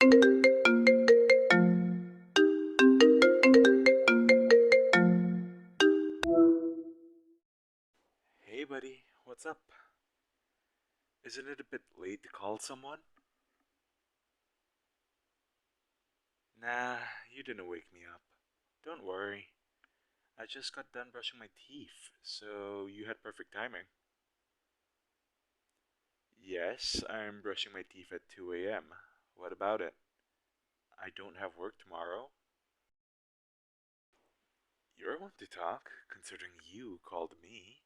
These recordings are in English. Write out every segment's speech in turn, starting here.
Hey buddy, what's up? Isn't it a bit late to call someone? Nah, you didn't wake me up. Don't worry, I just got done brushing my teeth, so you had perfect timing. Yes, I'm brushing my teeth at 2 a.m. What about it? I don't have work tomorrow. You're one to talk, considering you called me.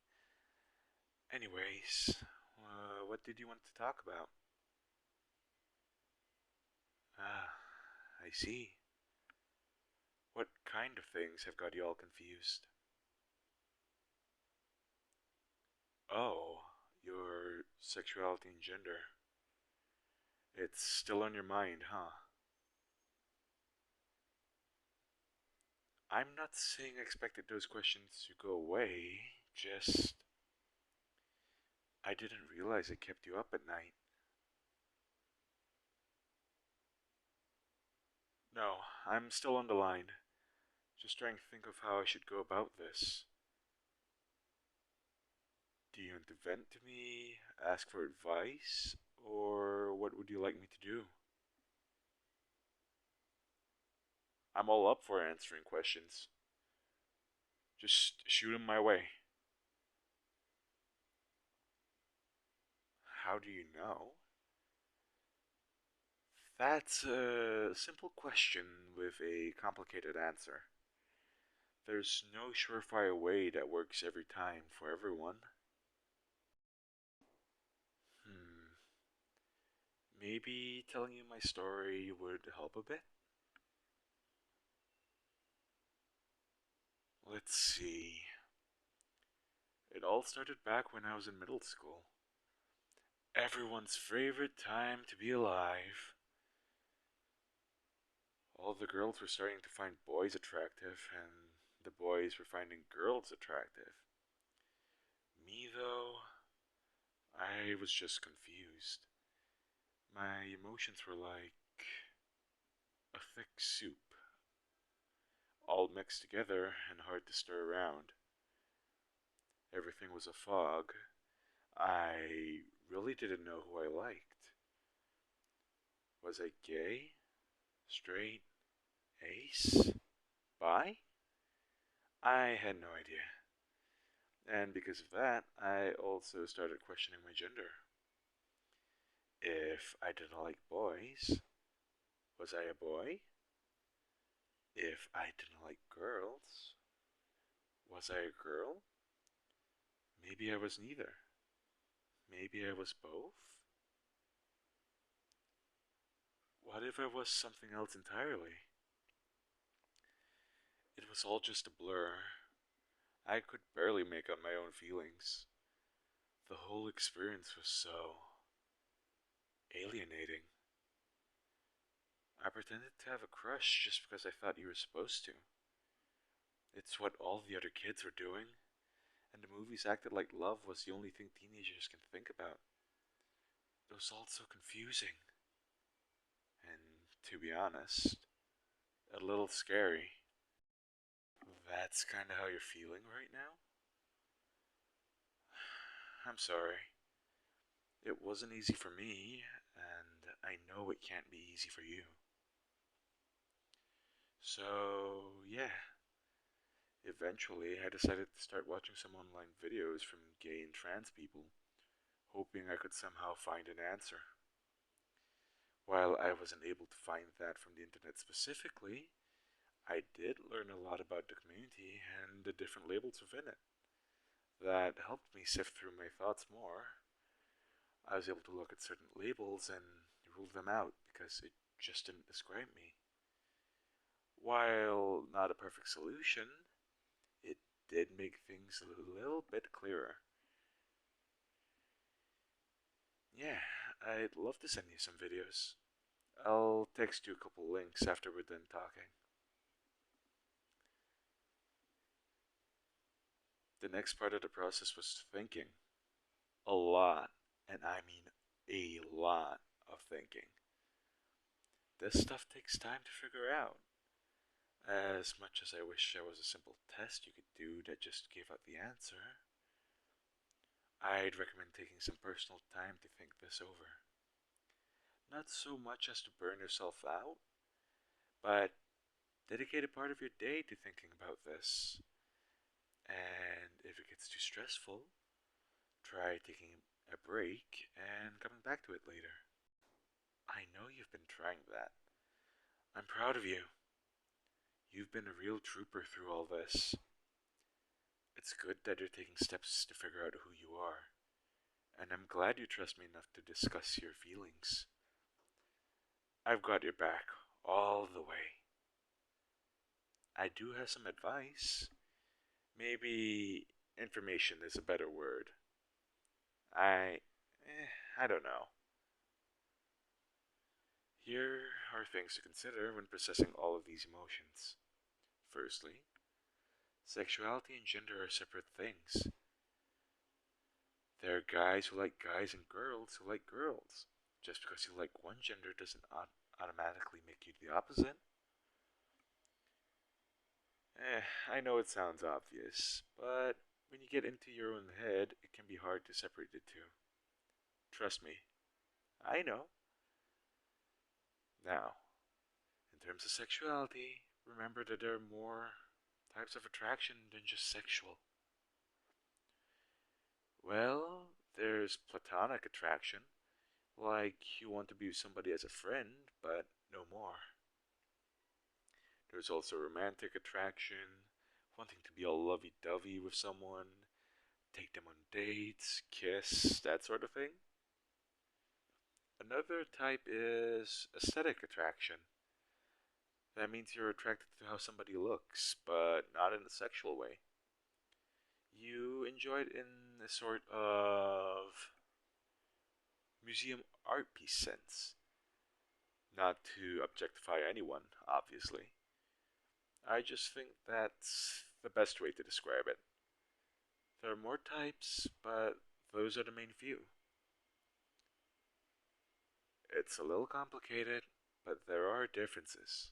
Anyways, what did you want to talk about? Ah, I see. What kind of things have got you all confused? Oh, your sexuality and gender. It's still on your mind, huh? I'm not saying I expected those questions to go away, just I didn't realize it kept you up at night. No, I'm still on the line. Just trying to think of how I should go about this. Do you want to vent to me, ask for advice, or what would you like me to do? I'm all up for answering questions. Just shoot 'em my way. How do you know? That's a simple question with a complicated answer. There's no surefire way that works every time for everyone. Hmm, maybe telling you my story would help a bit? Let's see. It all started back when I was in middle school. Everyone's favorite time to be alive. All the girls were starting to find boys attractive, and the boys were finding girls attractive. Me, though, I was just confused. My emotions were like a thick soup, all mixed together and hard to stir around. Everything was a fog. I really didn't know who I liked. Was I gay? Straight? Ace? Bi? I had no idea. And because of that, I also started questioning my gender. If I didn't like boys, was I a boy? If I didn't like girls, was I a girl? Maybe I was neither. Maybe I was both? What if I was something else entirely? It was all just a blur. I could barely make out my own feelings. The whole experience was so alienating. I pretended to have a crush just because I thought you were supposed to. It's what all the other kids were doing, and the movies acted like love was the only thing teenagers can think about. It was all so confusing, and to be honest, a little scary. That's kinda how you're feeling right now? I'm sorry. It wasn't easy for me, and I know it can't be easy for you. So, yeah, eventually I decided to start watching some online videos from gay and trans people, hoping I could somehow find an answer. While I wasn't able to find that from the internet specifically, I did learn a lot about the community and the different labels within it. That helped me sift through my thoughts more. I was able to look at certain labels and rule them out because it just didn't describe me. While not a perfect solution, it did make things a little bit clearer. Yeah, I'd love to send you some videos. I'll text you a couple links after we're done talking. The next part of the process was thinking. A lot, and I mean a lot of thinking. this stuff takes time to figure out. As much as I wish there was a simple test you could do that just gave out the answer, I'd recommend taking some personal time to think this over. Not so much as to burn yourself out, but dedicate a part of your day to thinking about this. And if it gets too stressful, try taking a break and coming back to it later. I know you've been trying that. I'm proud of you. You've been a real trooper through all this. It's good that you're taking steps to figure out who you are, and I'm glad you trust me enough to discuss your feelings. I've got your back all the way. I do have some advice. Maybe information is a better word. I don't know. Here are things to consider when processing all of these emotions. Firstly, sexuality and gender are separate things. There are guys who like guys and girls who like girls. Just because you like one gender doesn't automatically make you the opposite. I know it sounds obvious, but when you get into your own head, it can be hard to separate the two. Trust me, I know. Now, in terms of sexuality, remember that there are more types of attraction than just sexual. Well, there's platonic attraction, like you want to be with somebody as a friend, but no more. There's also romantic attraction, wanting to be all lovey dovey with someone, take them on dates, kiss, that sort of thing. Another type is aesthetic attraction. That means you're attracted to how somebody looks, but not in a sexual way. You enjoy it in a sort of museum art piece sense. Not to objectify anyone, obviously. I just think that's the best way to describe it. There are more types, but those are the main few. It's a little complicated, but there are differences.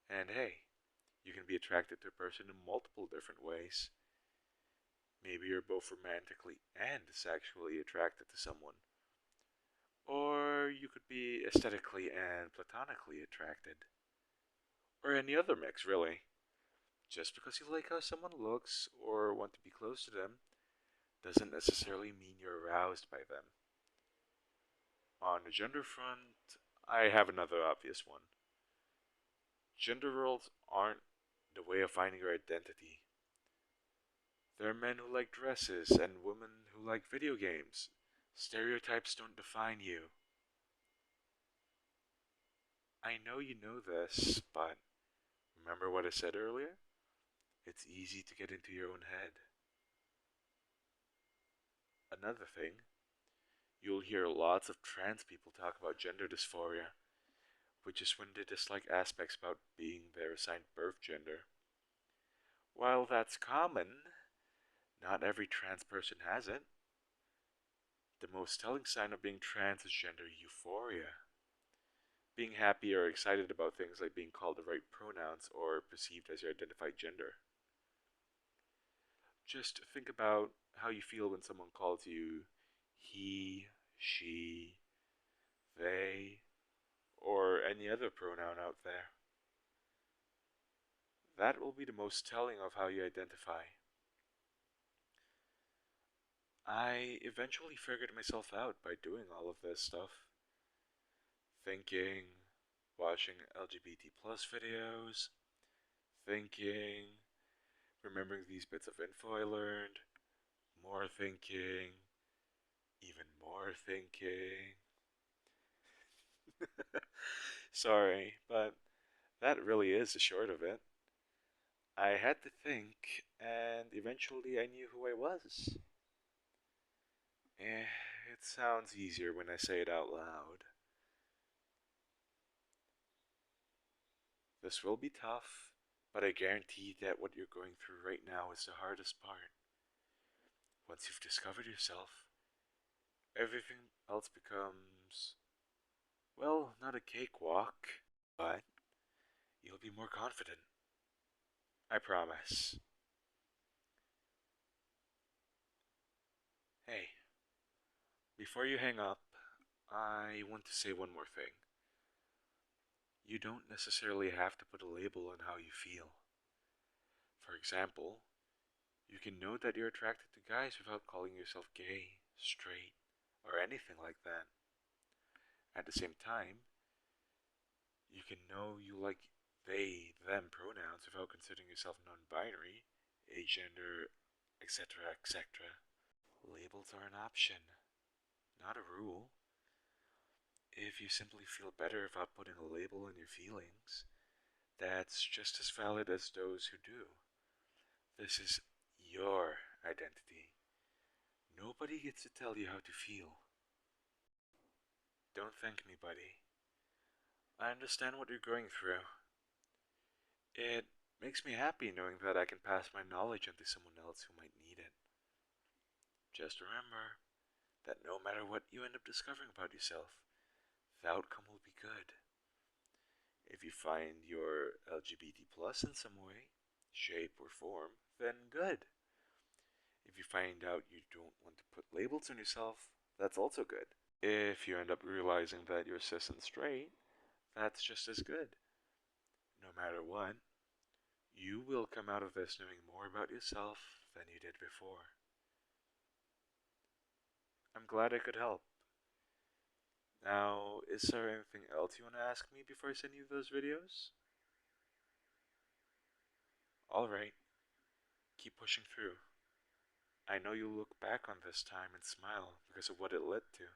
And hey, you can be attracted to a person in multiple different ways. Maybe you're both romantically and sexually attracted to someone. Or you could be aesthetically and platonically attracted. Or any other mix, really. Just because you like how someone looks or want to be close to them doesn't necessarily mean you're aroused by them. On the gender front, I have another obvious one. Gender roles aren't the way of finding your identity. There are men who like dresses and women who like video games. Stereotypes don't define you. I know you know this, but remember what I said earlier? It's easy to get into your own head. Another thing, you'll hear lots of trans people talk about gender dysphoria, which is when they dislike aspects about being their assigned birth gender. While that's common, not every trans person has it. The most telling sign of being trans is gender euphoria. Being happy or excited about things like being called the right pronouns or perceived as your identified gender. Just think about how you feel when someone calls you he, she, they, or any other pronoun out there. That will be the most telling of how you identify. I eventually figured myself out by doing all of this stuff. Thinking, watching LGBT plus videos, thinking, remembering these bits of info I learned, more thinking, even more thinking. Sorry, but that really is the short of it. I had to think, and eventually I knew who I was. Eh, it sounds easier when I say it out loud. This will be tough, but I guarantee that what you're going through right now is the hardest part. Once you've discovered yourself, everything else becomes, well, not a cakewalk, but you'll be more confident. I promise. Hey, before you hang up, I want to say one more thing. You don't necessarily have to put a label on how you feel. For example, you can know that you're attracted to guys without calling yourself gay, straight, or anything like that. At the same time, you can know you like they, them pronouns without considering yourself non binary, agender, etc., etc. Labels are an option, not a rule. If you simply feel better about putting a label on your feelings, that's just as valid as those who do. This is your identity. Nobody gets to tell you how to feel. Don't thank me, buddy. I understand what you're going through. It makes me happy knowing that I can pass my knowledge on to someone else who might need it. Just remember that no matter what you end up discovering about yourself, the outcome will be good. If you find you're LGBT plus in some way, shape, or form, then good. If you find out you don't want to put labels on yourself, that's also good. If you end up realizing that you're cis and straight, that's just as good. No matter what, you will come out of this knowing more about yourself than you did before. I'm glad I could help. Now, is there anything else you want to ask me before I send you those videos? Alright, keep pushing through. I know you'll look back on this time and smile because of what it led to.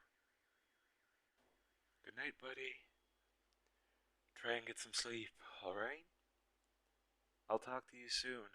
Good night, buddy. Try and get some sleep, alright? I'll talk to you soon.